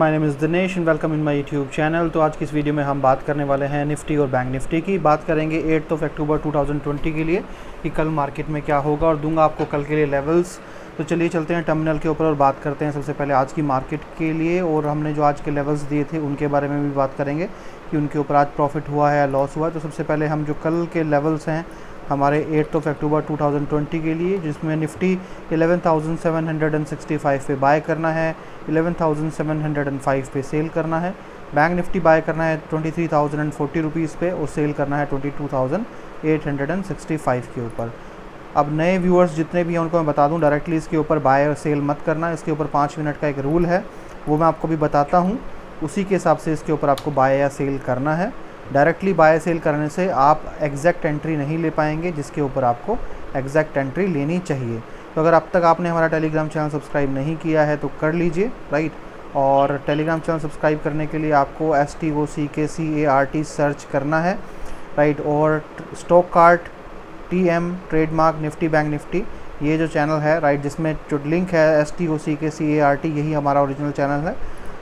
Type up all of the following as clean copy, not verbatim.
My name is Dinesh and welcome in my YouTube channel. तो आज की इस वीडियो में हम बात करने वाले हैं निफ्टी और बैंक निफ्टी की। बात करेंगे 8 अक्टूबर 2020 के लिए कि कल मार्केट में क्या होगा और दूंगा आपको कल के लिए लेवल्स। तो चलिए चलते हैं टर्मिनल के ऊपर और बात करते हैं सबसे पहले आज की मार्केट के लिए, और हमने जो आज के लेवल्स दिए थे उनके बारे में भी बात करेंगे कि उनके ऊपर आज प्रॉफिट हुआ है या लॉस हुआ है। तो सबसे पहले हम जो कल के लेवल्स हैं हमारे 8 अक्टूबर 2020 के लिए, जिसमें निफ्टी 11,765 पे बाय करना है, 11,705 पे सेल करना है। बैंक निफ्टी बाय करना है 23,040 रुपीज़ पे और सेल करना है 22,865 के ऊपर। अब नए व्यूअर्स जितने भी हैं उनको मैं बता दूं, डायरेक्टली इसके ऊपर बाय और सेल मत करना। इसके ऊपर 5 मिनट का एक रूल है, वो मैं आपको भी बताता हूँ, उसी के हिसाब से इसके ऊपर आपको बाय या सेल करना है। डायरेक्टली बाय सेल करने से आप एग्जैक्ट एंट्री नहीं ले पाएंगे, जिसके ऊपर आपको एग्जैक्ट एंट्री लेनी चाहिए। तो अगर अब तक आपने हमारा टेलीग्राम चैनल सब्सक्राइब नहीं किया है तो कर लीजिए, राइट। और टेलीग्राम चैनल सब्सक्राइब करने के लिए आपको STOCKCART सर्च करना है, राइट। और stock cart TM trademark Nifty bank Nifty ये जो चैनल है, राइट, जिसमें जो लिंक है STOCKCART, यही हमारा ओरिजिनल चैनल है,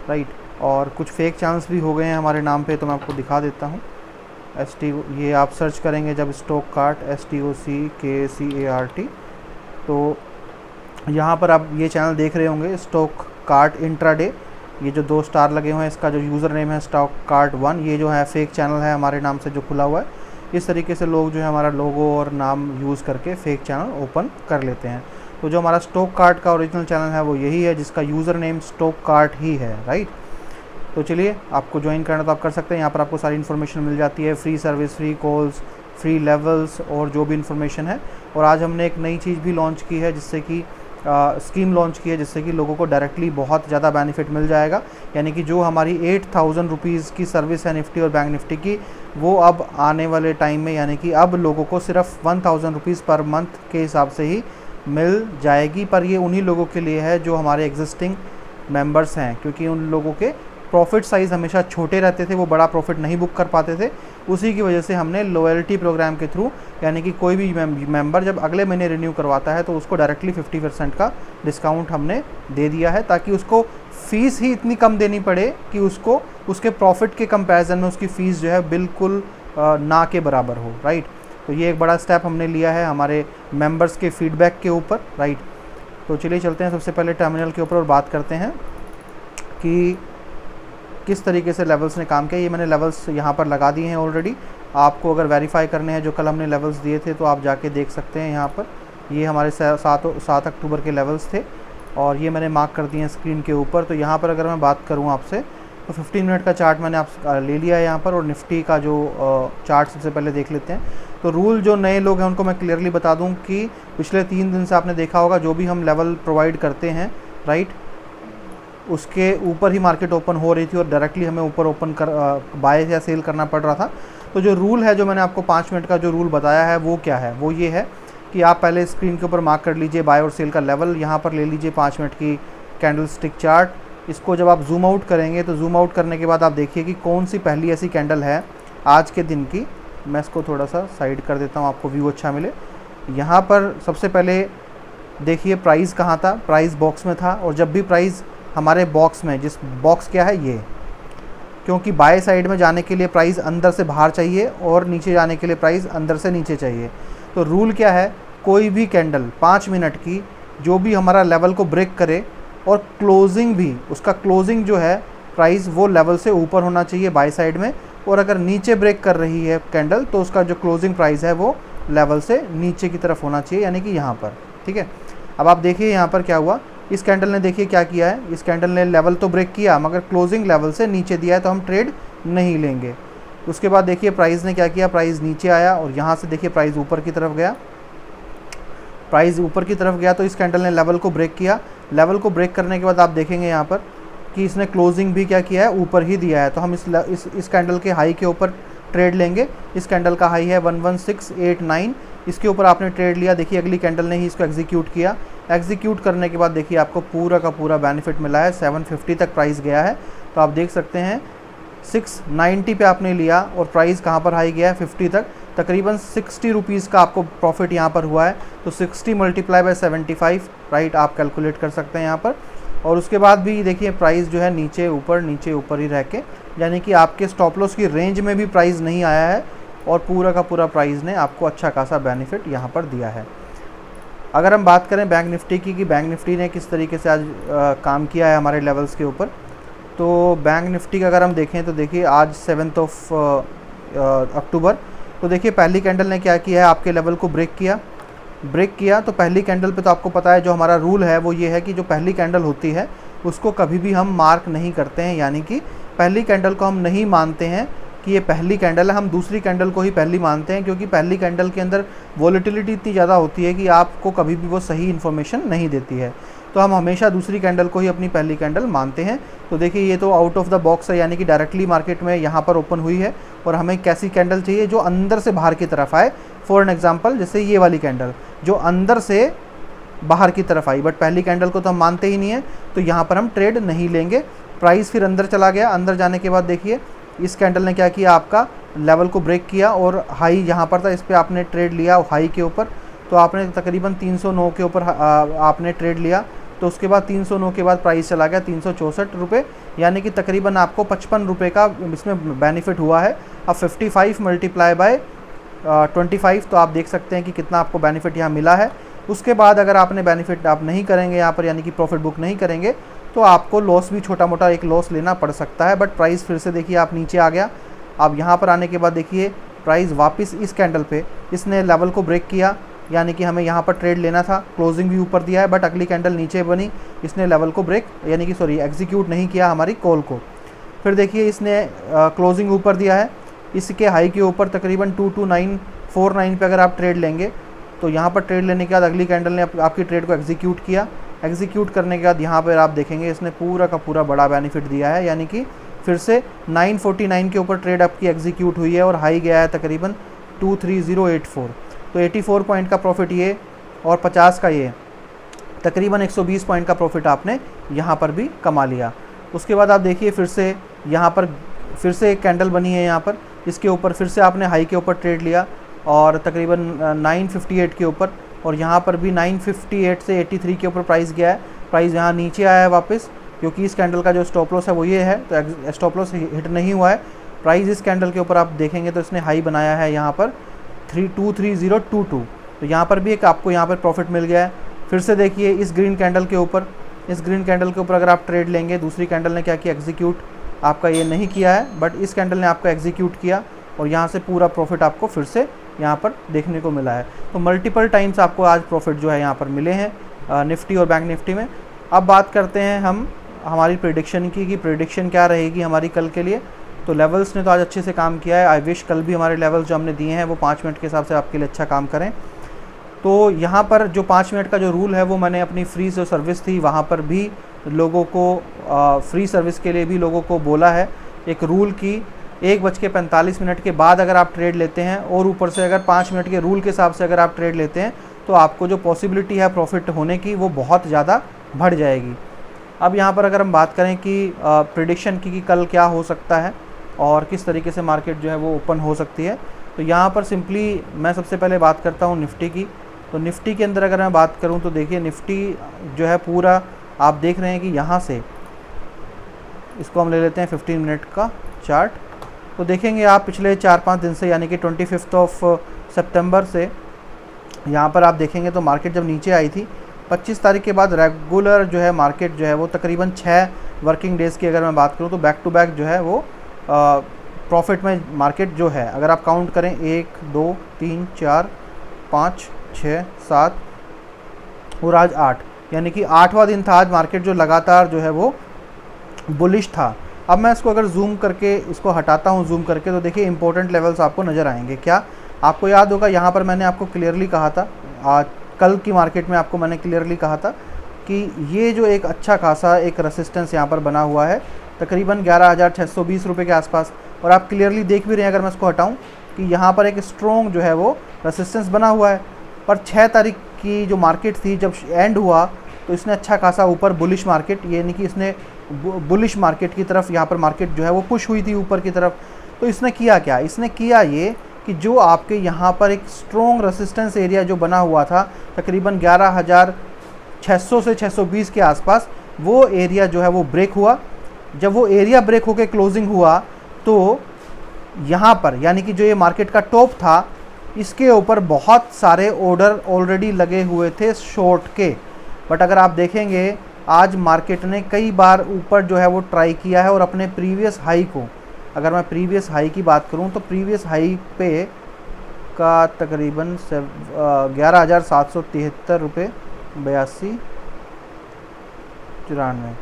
राइट। और कुछ फेक चैनल्स भी हो गए हैं हमारे नाम पे, तो मैं आपको दिखा देता हूँ। ये आप सर्च करेंगे जब स्टॉक कार्ट STOCKCART, तो यहाँ पर आप ये चैनल देख रहे होंगे स्टॉक कार्ट इंट्राडे। ये जो 2 स्टार लगे हुए हैं, इसका जो यूज़र नेम है स्टॉक कार्ट 1, ये जो है फेक चैनल है हमारे नाम से जो खुला हुआ है। इस तरीके से लोग जो है हमारा लोगो और नाम यूज़ करके फेक चैनल ओपन कर लेते हैं। तो जो हमारा स्टॉक कार्ट का ओरिजिनल चैनल है वो यही है, जिसका यूज़र नेम स्टॉक कार्ट ही है, राइट। तो चलिए, आपको ज्वाइन करना तो आप कर सकते हैं। यहाँ पर आपको सारी इन्फॉर्मेशन मिल जाती है, free service, free calls, free levels और जो भी इन्फॉर्मेशन है। और आज हमने एक नई चीज़ भी लॉन्च की है, जिससे कि स्कीम लॉन्च की है, जिससे कि लोगों को डायरेक्टली बहुत ज़्यादा बेनिफिट मिल जाएगा। यानी कि जो हमारी 8,000 रुपीज़ की सर्विस है निफ्टी और बैंक निफ्टी की, वो अब आने वाले टाइम में, यानी कि अब लोगों को सिर्फ 1,000 रुपीज़ पर मंथ के हिसाब से ही मिल जाएगी। पर ये उन्हीं लोगों के लिए है जो हमारे एग्जिस्टिंग मेंबर्स हैं, क्योंकि उन लोगों के प्रॉफिट साइज़ हमेशा छोटे रहते थे, वो बड़ा प्रॉफिट नहीं बुक कर पाते थे। उसी की वजह से हमने लॉयल्टी प्रोग्राम के थ्रू, यानी कि कोई भी मेंबर जब अगले महीने रिन्यू करवाता है तो उसको डायरेक्टली 50% का डिस्काउंट हमने दे दिया है, ताकि उसको फ़ीस ही इतनी कम देनी पड़े कि उसको उसके प्रॉफिट के कंपैरिजन में उसकी फ़ीस जो है बिल्कुल ना के बराबर हो, राइट। तो ये एक बड़ा स्टेप हमने लिया है हमारे मेंबर्स के फीडबैक के ऊपर, राइट। तो चलिए चलते हैं सबसे पहले टर्मिनल के ऊपर और बात करते हैं कि किस तरीके से लेवल्स ने काम किया। ये मैंने लेवल्स यहाँ पर लगा दिए हैं ऑलरेडी। आपको अगर वेरीफाई करने हैं जो कल हमने लेवल्स दिए थे तो आप जाके देख सकते हैं। यहाँ पर ये हमारे 7 अक्टूबर के लेवल्स थे और ये मैंने मार्क कर दिए हैं स्क्रीन के ऊपर। तो यहाँ पर अगर मैं बात करूँ आपसे, तो 15 मिनट का चार्ट मैंने आप ले लिया है यहाँ पर, और निफ्टी का जो चार्ट सबसे पहले देख लेते हैं। तो रूल जो नए लोग हैं उनको मैं क्लियरली बता दूँ कि पिछले 3 दिन से आपने देखा होगा, जो भी हम लेवल प्रोवाइड करते हैं, राइट, उसके ऊपर ही मार्केट ओपन हो रही थी और डायरेक्टली हमें ऊपर ओपन कर बाय या सेल करना पड़ रहा था। तो जो रूल है, जो मैंने आपको 5 मिनट का जो रूल बताया है, वो क्या है, वो ये है कि आप पहले स्क्रीन के ऊपर मार्क कर लीजिए बाय और सेल का लेवल। यहाँ पर ले लीजिए 5 मिनट की कैंडल स्टिक चार्ट। इसको जब आप जूम आउट करेंगे तो जूम आउट करने के बाद आप देखिए कि कौन सी पहली ऐसी कैंडल है आज के दिन की। मैं इसको थोड़ा सा साइड कर देता हूँ, आपको व्यू अच्छा मिले। यहाँ पर सबसे पहले देखिए प्राइस कहाँ था, प्राइस बॉक्स में था। और जब भी प्राइस हमारे बॉक्स में, जिस बॉक्स क्या है ये, क्योंकि बाय साइड में जाने के लिए प्राइस अंदर से बाहर चाहिए और नीचे जाने के लिए प्राइस अंदर से नीचे चाहिए। तो रूल क्या है, कोई भी कैंडल 5 मिनट की जो भी हमारा लेवल को ब्रेक करे और क्लोजिंग भी, उसका क्लोजिंग जो है प्राइस वो लेवल से ऊपर होना चाहिए बाय साइड में। और अगर नीचे ब्रेक कर रही है कैंडल तो उसका जो क्लोजिंग प्राइस है वो लेवल से नीचे की तरफ होना चाहिए, यानी कि यहाँ पर, ठीक है। अब आप देखिए यहाँ पर क्या हुआ, इस कैंडल ने देखिए क्या किया है, इस कैंडल ने लेवल तो ब्रेक किया मगर क्लोजिंग लेवल से नीचे दिया है, तो हम ट्रेड नहीं लेंगे। उसके बाद देखिए प्राइस ने क्या किया, प्राइस नीचे आया और यहाँ से देखिए प्राइस ऊपर की तरफ गया। प्राइस ऊपर की तरफ गया तो इस कैंडल ने लेवल को ब्रेक किया। लेवल को ब्रेक करने के बाद आप देखेंगे यहाँ पर कि इसने क्लोजिंग भी क्या किया है, ऊपर ही दिया है। तो हम इस कैंडल के हाई के ऊपर ट्रेड लेंगे। इस कैंडल का हाई है 11689, इसके ऊपर आपने ट्रेड लिया। देखिए अगली कैंडल ने ही इसको एग्जीक्यूट किया। एग्जीक्यूट करने के बाद देखिए आपको पूरा का पूरा बेनिफिट मिला है, 750 तक प्राइस गया है। तो आप देख सकते हैं 690 पे आपने लिया और प्राइस कहाँ पर हाई गया है, 50 तक। तकरीबन 60 रुपीज़ का आपको प्रॉफिट यहाँ पर हुआ है। तो 60 × 75, राइट, आप कैलकुलेट कर सकते हैं यहाँ पर। और उसके बाद भी देखिए प्राइस जो है नीचे ऊपर ही रह के, यानी कि आपके स्टॉप लॉस की रेंज में भी प्राइस नहीं आया है और पूरा का पूरा प्राइस ने आपको अच्छा खासा बेनिफिट यहाँ पर दिया है। अगर हम बात करें बैंक निफ्टी की कि बैंक निफ्टी ने किस तरीके से आज काम किया है हमारे लेवल्स के ऊपर, तो बैंक निफ्टी का अगर हम देखें तो देखिए आज 7 अक्टूबर, तो देखिए पहली कैंडल ने क्या किया है, आपके लेवल को ब्रेक किया। तो पहली कैंडल पे तो आपको पता है जो हमारा रूल है वो ये है कि जो पहली कैंडल होती है उसको कभी भी हम मार्क नहीं करते हैं, यानी कि पहली कैंडल को हम नहीं मानते हैं कि ये पहली कैंडल है, हम दूसरी कैंडल को ही पहली मानते हैं, क्योंकि पहली कैंडल के अंदर वॉलेटिलिटी इतनी ज़्यादा होती है कि आपको कभी भी वो सही इन्फॉर्मेशन नहीं देती है। तो हम हमेशा दूसरी कैंडल को ही अपनी पहली कैंडल मानते हैं। तो देखिए ये तो आउट ऑफ द बॉक्स है, यानी कि डायरेक्टली मार्केट में यहाँ पर ओपन हुई है और हमें कैसी कैंडल चाहिए जो अंदर से बाहर की तरफ आए। फॉर एन एग्जांपल जैसे ये वाली कैंडल जो अंदर से बाहर की तरफ आई, बट पहली कैंडल को तो हम मानते ही नहीं है, तो यहाँ पर हम ट्रेड नहीं लेंगे। प्राइस फिर अंदर चला गया, अंदर जाने के बाद देखिए इस कैंडल ने क्या किया, आपका लेवल को ब्रेक किया और हाई यहाँ पर था, इस पर आपने ट्रेड लिया हाई के ऊपर, तो आपने तकरीबन 309 के ऊपर आपने ट्रेड लिया। तो उसके बाद 309 के बाद प्राइस चला गया 364 रुपये, यानी कि तकरीबन आपको 55 रुपये का इसमें बेनिफिट हुआ है। अब 55 मल्टीप्लाई बाय 25, तो आप देख सकते हैं कि कितना आपको बेनिफिट यहाँ मिला है। उसके बाद अगर आपने बेनिफिट आप नहीं करेंगे यहाँ पर, यानी कि प्रॉफिट बुक नहीं करेंगे, तो आपको लॉस भी छोटा मोटा एक लॉस लेना पड़ सकता है। बट प्राइस फिर से देखिए आप नीचे आ गया। अब यहाँ पर आने के बाद देखिए प्राइस वापस इस कैंडल पे इसने लेवल को ब्रेक किया, यानी कि हमें यहाँ पर ट्रेड लेना था, क्लोजिंग भी ऊपर दिया है, बट अगली कैंडल नीचे बनी, इसने लेवल को ब्रेक यानी कि एग्जीक्यूट नहीं किया हमारी कॉल को। फिर देखिए इसने क्लोजिंग ऊपर दिया है, इसके हाई के ऊपर तकरीबन 22949 पे अगर आप ट्रेड लेंगे, तो यहाँ पर ट्रेड लेने के बाद अगली कैंडल ने आपकी ट्रेड को एग्जीक्यूट किया। एग्जीक्यूट करने के बाद यहाँ पर आप देखेंगे इसने पूरा का पूरा बड़ा बेनिफिट दिया है, यानी कि फिर से 949 के ऊपर ट्रेड आपकी एग्जीक्यूट हुई है और हाई गया है तकरीबन 23084। तो 84 पॉइंट का प्रॉफिट ये और 50 का ये, तकरीबन 120 पॉइंट का प्रॉफिट आपने यहाँ पर भी कमा लिया। उसके बाद आप देखिए फिर से यहाँ पर फिर से एक कैंडल बनी है यहाँ पर, इसके ऊपर फिर से आपने हाई के ऊपर ट्रेड लिया और तकरीबन 958 के ऊपर, और यहाँ पर भी 958 से 83 के ऊपर प्राइस गया है। प्राइस यहाँ नीचे आया है वापस, क्योंकि इस कैंडल का जो स्टॉप लॉस है वो ये है, तो स्टॉप लॉस हिट नहीं हुआ है। प्राइस इस कैंडल के ऊपर आप देखेंगे तो इसने हाई बनाया है यहाँ पर 23022, तो यहाँ पर भी एक आपको यहाँ पर प्रॉफिट मिल गया है। फिर से देखिए इस ग्रीन कैंडल के ऊपर अगर आप ट्रेड लेंगे, दूसरी कैंडल ने क्या किया, एग्जीक्यूट आपका ये नहीं किया है, बट इस कैंडल ने आपका एग्जीक्यूट किया और यहाँ से पूरा प्रॉफिट आपको फिर से यहाँ पर देखने को मिला है। तो मल्टीपल टाइम्स आपको आज प्रॉफिट जो है यहाँ पर मिले हैं निफ्टी और बैंक निफ्टी में। अब बात करते हैं हम हमारी प्रेडिक्शन की, कि प्रेडिक्शन क्या रहेगी हमारी कल के लिए। तो लेवल्स ने तो आज अच्छे से काम किया है, आई विश कल भी हमारे लेवल्स जो हमने दिए हैं वो 5 मिनट के हिसाब से आपके लिए अच्छा काम करें। तो यहाँ पर जो 5 मिनट का जो रूल है वो मैंने अपनी फ्री जो सर्विस थी वहाँ पर भी लोगों को फ्री सर्विस के लिए भी लोगों को बोला है एक रूल की 1:45 के बाद अगर आप ट्रेड लेते हैं और ऊपर से अगर 5 मिनट के रूल के हिसाब से अगर आप ट्रेड लेते हैं तो आपको जो पॉसिबिलिटी है प्रॉफिट होने की वो बहुत ज़्यादा बढ़ जाएगी। अब यहाँ पर अगर हम बात करें कि प्रेडिक्शन की कि कल क्या हो सकता है और किस तरीके से मार्केट जो है वो ओपन हो सकती है, तो यहाँ पर सिंपली मैं सबसे पहले बात करता हूँ निफ्टी की। तो निफ्टी के अंदर अगर मैं बात करूँ तो देखिए निफ्टी जो है पूरा आप देख रहे हैं कि यहाँ से इसको हम ले लेते हैं 15 मिनट का चार्ट। तो देखेंगे आप पिछले 4-5 दिन से, यानी कि 25 सितंबर से यहाँ पर आप देखेंगे तो मार्केट जब नीचे आई थी 25 तारीख के बाद रेगुलर जो है मार्केट जो है वो तकरीबन 6 वर्किंग डेज़ की अगर मैं बात करूँ तो बैक टू बैक जो है वो प्रॉफिट में मार्केट जो है, अगर आप काउंट करें 1 2 3 4 5 6 7 और आज 8, यानी कि 8वां दिन था आज मार्केट जो लगातार जो है वो बुलिश था। अब मैं इसको अगर जूम करके इसको हटाता हूँ जूम करके, तो देखिए इंपॉर्टेंट लेवल्स आपको नज़र आएंगे। क्या आपको याद होगा यहाँ पर मैंने आपको क्लियरली कहा था, कल की मार्केट में आपको मैंने क्लियरली कहा था कि ये जो एक अच्छा खासा एक रेसिस्टेंस यहाँ पर बना हुआ है तकरीबन 11,620 रुपये के आसपास, और आप क्लियरली देख भी रहे हैं अगर मैं इसको हटाऊँ कि यहाँ पर एक स्ट्रॉन्ग जो है वो रेसिस्टेंस बना हुआ है। पर 6 तारीख की जो मार्केट थी जब एंड हुआ तो इसने अच्छा खासा ऊपर बुलिश मार्केट, यानी कि इसने बुलिश मार्केट की तरफ यहाँ पर मार्केट जो है वो पुश हुई थी ऊपर की तरफ। तो इसने किया क्या, इसने किया ये कि जो आपके यहाँ पर एक स्ट्रॉन्ग रेसिस्टेंस एरिया जो बना हुआ था तकरीबन 11,600 से 620 के आसपास, वो एरिया जो है वो ब्रेक हुआ। जब वो एरिया ब्रेक होकर क्लोजिंग हुआ तो यहाँ पर यानी कि जो ये मार्केट का टॉप था, इसके ऊपर बहुत सारे ऑर्डर ऑलरेडी लगे हुए थे शॉर्ट के। बट अगर आप देखेंगे आज मार्केट ने कई बार ऊपर जो है वो ट्राई किया है और अपने प्रीवियस हाई को, अगर मैं प्रीवियस हाई की बात करूं तो प्रीवियस हाई पे का तकरीबन 11,773 रुपये 82 94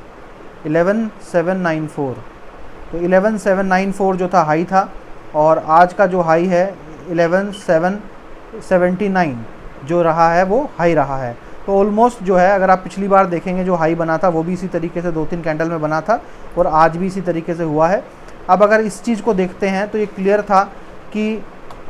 11,794, तो 11,794 जो था हाई था और आज का जो हाई है 11,779 जो रहा है वो हाई रहा है। तो ऑलमोस्ट जो है अगर आप पिछली बार देखेंगे जो हाई बना था वो भी इसी तरीके से 2-3 कैंडल में बना था और आज भी इसी तरीके से हुआ है। अब अगर इस चीज़ को देखते हैं तो ये क्लियर था कि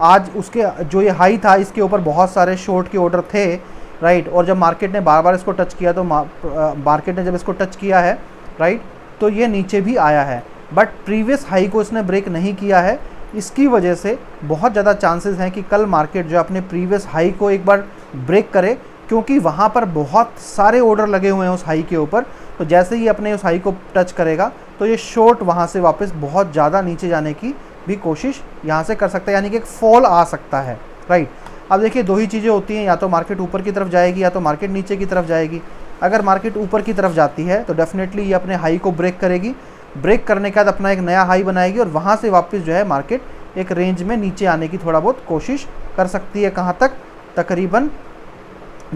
आज उसके जो ये हाई था इसके ऊपर बहुत सारे शॉर्ट के ऑर्डर थे, राइट। और जब मार्केट ने बार बार इसको टच किया तो मार्केट ने जब इसको टच किया है, राइट, तो ये नीचे भी आया है। बट प्रीवियस हाई को इसने ब्रेक नहीं किया है। इसकी वजह से बहुत ज़्यादा चांसेस हैं कि कल मार्केट जो अपने प्रीवियस हाई को एक बार ब्रेक करे, क्योंकि वहाँ पर बहुत सारे ऑर्डर लगे हुए हैं उस हाई के ऊपर। तो जैसे ही अपने उस हाई को टच करेगा तो ये शॉर्ट वहाँ से वापस बहुत ज़्यादा नीचे जाने की भी कोशिश यहाँ से कर सकता है, यानी कि एक फॉल आ सकता है, राइट। अब देखिए दो ही चीज़ें होती हैं, या तो मार्केट ऊपर की तरफ जाएगी या तो मार्केट नीचे की तरफ जाएगी। अगर मार्केट ऊपर की तरफ जाती है तो डेफिनेटली ये अपने हाई को ब्रेक करेगी, ब्रेक करने के बाद अपना एक नया हाई बनाएगी और वहाँ से वापस जो है मार्केट एक रेंज में नीचे आने की थोड़ा बहुत कोशिश कर सकती है। कहाँ तक? तकरीबन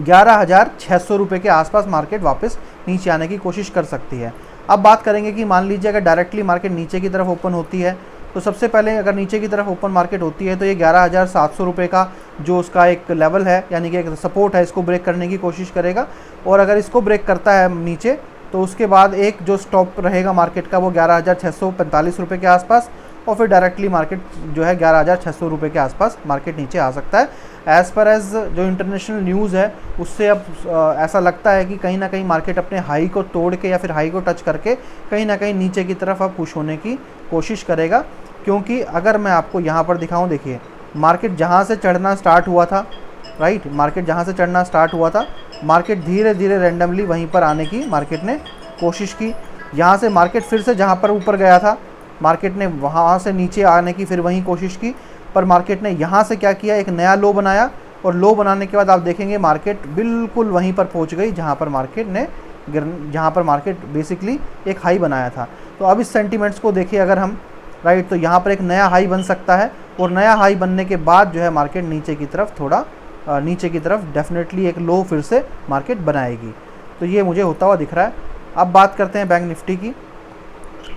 11,600 रुपये के आसपास मार्केट वापस नीचे आने की कोशिश कर सकती है। अब बात करेंगे कि मान लीजिए अगर डायरेक्टली मार्केट नीचे की तरफ ओपन होती है तो सबसे पहले अगर नीचे की तरफ ओपन मार्केट होती है तो ये 11,700 रुपये का जो उसका एक लेवल है यानी कि एक सपोर्ट है, इसको ब्रेक करने की कोशिश करेगा। और अगर इसको ब्रेक करता है नीचे तो उसके बाद एक जो स्टॉप रहेगा मार्केट का वो 11,645 रुपये के आसपास, और फिर डायरेक्टली मार्केट जो है 11,600 रुपये के आसपास मार्केट नीचे आ सकता है। एज़ पर एज़ जो इंटरनेशनल न्यूज़ है उससे अब ऐसा लगता है कि कहीं ना कहीं मार्केट अपने हाई को तोड़ के या फिर हाई को टच करके कहीं ना कहीं नीचे की तरफ अब पुश होने की कोशिश करेगा। क्योंकि अगर मैं आपको यहाँ पर दिखाऊँ, देखिए मार्केट जहाँ से चढ़ना स्टार्ट हुआ था, राइट, मार्केट जहाँ से चढ़ना स्टार्ट हुआ था, मार्केट धीरे धीरे रैंडमली वहीं पर आने की मार्केट ने कोशिश की। यहाँ से मार्केट फिर से जहाँ पर ऊपर गया था मार्केट ने वहाँ से नीचे आने की फिर वहीं कोशिश की, पर मार्केट ने यहाँ से क्या किया, एक नया लो बनाया और लो बनाने के बाद आप देखेंगे मार्केट बिल्कुल वहीं पर पहुँच गई जहाँ पर मार्केट बेसिकली एक हाई बनाया था। तो अब इस सेंटीमेंट्स को देखिए अगर हम, राइट, तो यहाँ पर एक नया हाई बन सकता है और नया हाई बनने के बाद जो है मार्केट नीचे की तरफ थोड़ा नीचे की तरफ डेफिनेटली एक लो फिर से मार्केट बनाएगी। तो ये मुझे होता हुआ दिख रहा है। अब बात करते हैं बैंक निफ्टी की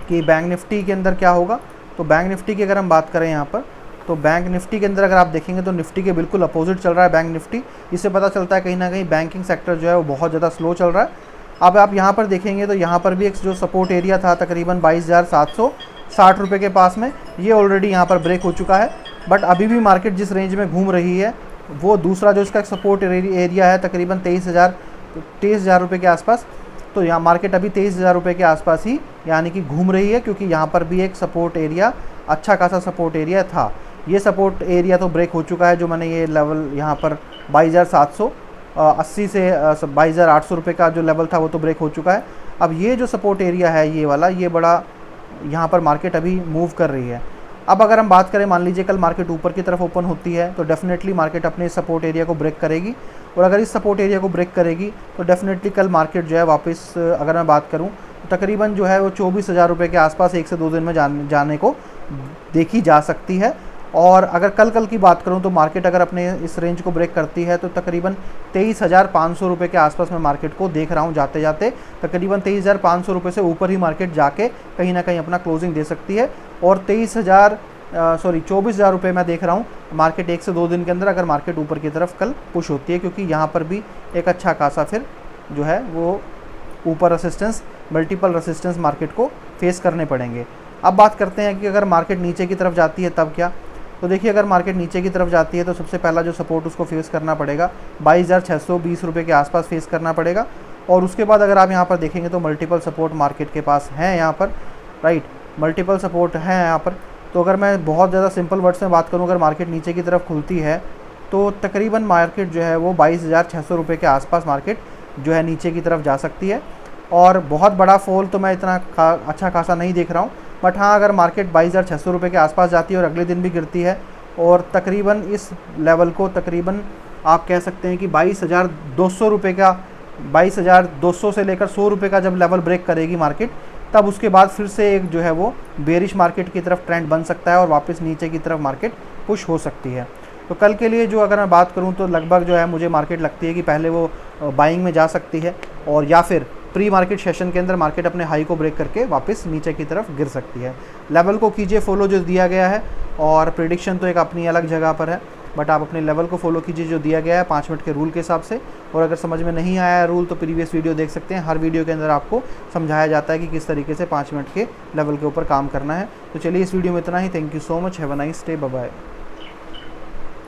कि बैंक निफ्टी के अंदर क्या होगा। तो बैंक निफ्टी की अगर हम बात करें यहाँ पर, तो बैंक निफ्टी के अंदर अगर आप देखेंगे तो निफ्टी के बिल्कुल अपोजिट चल रहा है बैंक निफ्टी। इससे पता चलता है कहीं ना कहीं बैंकिंग सेक्टर जो है वो बहुत ज़्यादा स्लो चल रहा है। अब आप यहाँ पर देखेंगे तो यहाँ पर भी एक जो सपोर्ट एरिया था तकरीबन 22,760 रुपये के पास में, ये ऑलरेडी यहाँ पर ब्रेक हो चुका है। बट अभी भी मार्केट जिस रेंज में घूम रही है वो दूसरा जो इसका सपोर्ट एरिया है तकरीबन 23,000 रुपये के आसपास। तो यहाँ मार्केट अभी 23,000 रुपये के आसपास ही यानी कि घूम रही है, क्योंकि यहाँ पर भी एक सपोर्ट एरिया, अच्छा खासा सपोर्ट एरिया था। ये सपोर्ट एरिया तो ब्रेक हो चुका है, जो मैंने ये लेवल यहाँ पर 22,780 से 22,800 रुपये का जो लेवल था वो तो ब्रेक हो चुका है। अब ये जो सपोर्ट एरिया है ये वाला, ये बड़ा यहाँ पर मार्केट अभी मूव कर रही है। अब अगर हम बात करें, मान लीजिए कल मार्केट ऊपर की तरफ ओपन होती है तो डेफिनेटली मार्केट अपने सपोर्ट एरिया को ब्रेक करेगी, और अगर इस सपोर्ट एरिया को ब्रेक करेगी तो डेफिनेटली कल मार्केट जो है वापस, अगर मैं बात करूं तो तकरीबन जो है वो 24,000 रुपये के आसपास 1 से 2 दिन में जाने को देखी जा सकती है। और अगर कल की बात करूं तो मार्केट अगर अपने इस रेंज को ब्रेक करती है तो तकरीबन 23,500 रुपये के आसपास मैं मार्केट को देख रहा हूं जाते जाते। तकरीबन 23,500 रुपये से ऊपर ही मार्केट जाके कहीं ना कहीं अपना क्लोजिंग दे सकती है। और 24,000 रुपये मैं देख रहा हूँ मार्केट 1 से 2 दिन के अंदर, अगर मार्केट ऊपर की तरफ कल पुश होती है, क्योंकि यहाँ पर भी एक अच्छा खासा फिर जो है वो ऊपर रेसिस्टेंस, मल्टीपल रेसिस्टेंस मार्केट को फेस करने पड़ेंगे। अब बात करते हैं कि अगर मार्केट नीचे की तरफ जाती है तब क्या। तो देखिए अगर मार्केट नीचे की तरफ जाती है तो सबसे पहला जो सपोर्ट उसको फेस करना पड़ेगा 22,620 रुपये के आसपास फेस करना पड़ेगा। और उसके बाद अगर आप यहाँ पर देखेंगे तो मल्टीपल सपोर्ट मार्केट के पास हैं यहाँ पर, राइट, मल्टीपल सपोर्ट हैं यहाँ पर। तो अगर मैं बहुत ज़्यादा सिंपल वर्ड्स में बात करूँ, अगर मार्केट नीचे की तरफ खुलती है तो तकरीबन मार्केट जो है वो 22,600 रुपये के आसपास मार्केट जो है नीचे की तरफ जा सकती है। और बहुत बड़ा फॉल तो मैं इतना अच्छा खासा नहीं देख रहा हूँ। बट हाँ, अगर मार्केट 22,600 रुपये के आसपास जाती है और अगले दिन भी गिरती है और तकरीबन इस लेवल को तकरीबन आप कह सकते हैं कि 22,200 रुपये का, 22,200 से लेकर 100 रुपये का जब लेवल ब्रेक करेगी मार्केट, तब उसके बाद फिर से एक जो है वो बेरिश मार्केट की तरफ ट्रेंड बन सकता है और वापस नीचे की तरफ मार्केट पुश हो सकती है। तो कल के लिए जो अगर मैं बात करूं तो लगभग जो है मुझे मार्केट लगती है कि पहले वो बाइंग में जा सकती है और या फिर प्री मार्केट सेशन के अंदर मार्केट अपने हाई को ब्रेक करके वापस नीचे की तरफ गिर सकती है। लेवल को कीजिए फॉलो जो दिया गया है, और प्रेडिक्शन तो एक अपनी अलग जगह पर है, बट आप अपने लेवल को फॉलो कीजिए जो दिया गया है 5 मिनट के रूल के हिसाब से। और अगर समझ में नहीं आया है रूल तो प्रीवियस वीडियो देख सकते हैं, हर वीडियो के अंदर आपको समझाया जाता है कि किस तरीके से 5 मिनट के लेवल के ऊपर काम करना है। तो चलिए इस वीडियो में इतना ही। Thank you so much, have a nice day, bye bye.